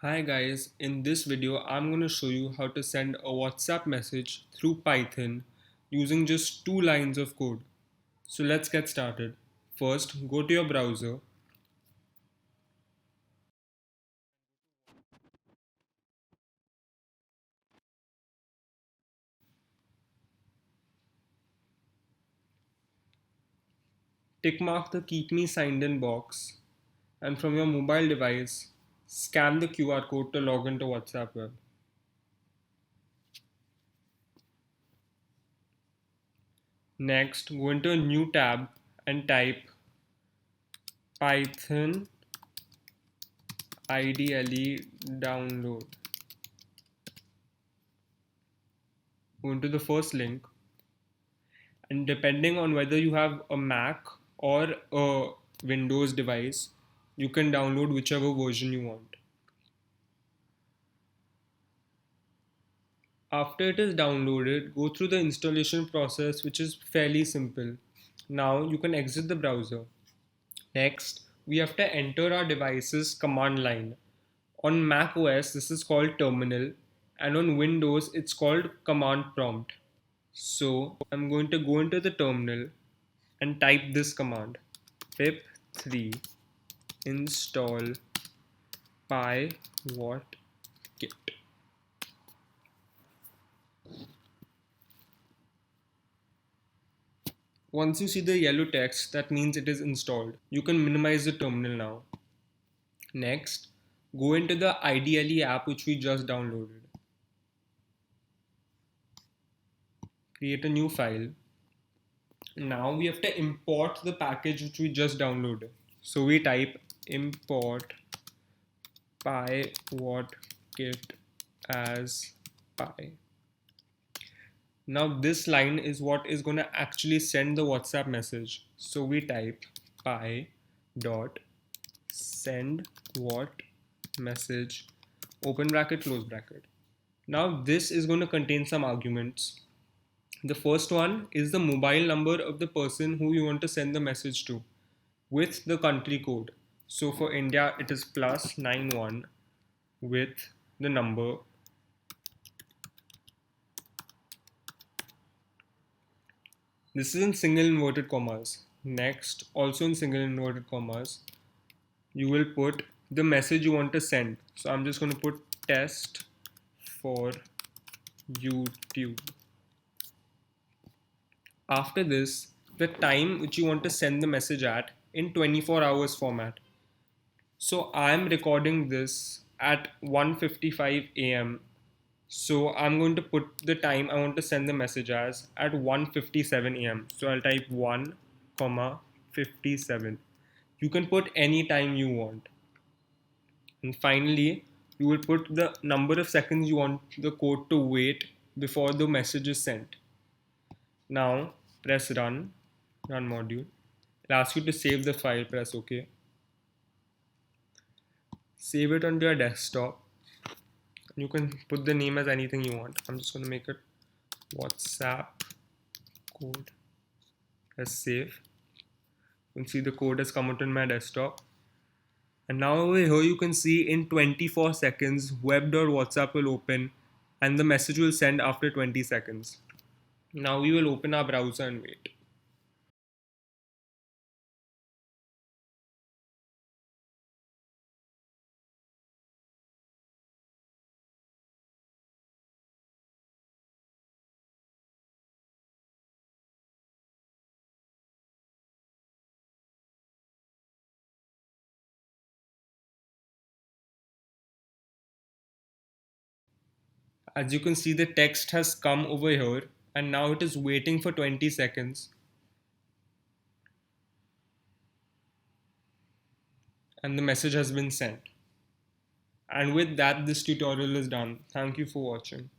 Hi guys, in this video I'm going to show you how to send a WhatsApp message through Python using just two lines of code. So let's get started. First, go to your browser, tick mark the keep me signed in box, and from your mobile device, scan the QR code to log into WhatsApp web. Next, go into a new tab and type Python IDLE download. Go into the first link, and depending on whether you have a Mac or a Windows device, you can download whichever version you want. After it is downloaded, go through the installation process, which is fairly simple. Now you can exit the browser. Next, we have to enter our device's command line. On Mac OS, this is called terminal, and on Windows, it's called command prompt. So I'm going to go into the terminal and type this command: pip3 install pywhatkit. Once you see the yellow text, that means it is installed. You can minimize the terminal now. Next, go into the IDLE app which we just downloaded. Create a new file. Now we have to import the package which we just downloaded. So we type import pywhatkit as py. Now this line is what is going to actually send the WhatsApp message. So we type py dot send what message open bracket close bracket. Now this is going to contain some arguments. The first one is the mobile number of the person who you want to send the message to with the country code. So for India it is +91 with the number. This is in single inverted commas. Next, also in single inverted commas, you will put the message you want to send. So I'm just going to put test for YouTube. After this, the time which you want to send the message at in 24 hours format. So I'm recording this at 1:55 a.m. So I'm going to put the time I want to send the message as at 1:57 a.m. So I'll type 1, 57. You can put any time you want. And finally, you will put the number of seconds you want the code to wait before the message is sent. Now press run module. It'll ask you to save the file, press OK. Save it onto your desktop. You can put the name as anything you want. I'm just going to make it WhatsApp code. Press save. You can see the code has come out on my desktop. And now over here you can see in 24 seconds web.whatsapp will open and the message will send after 20 seconds. Now we will open our browser and wait. As you can see, the text has come over here and now it is waiting for 20 seconds. And the message has been sent. And with that, this tutorial is done. Thank you for watching.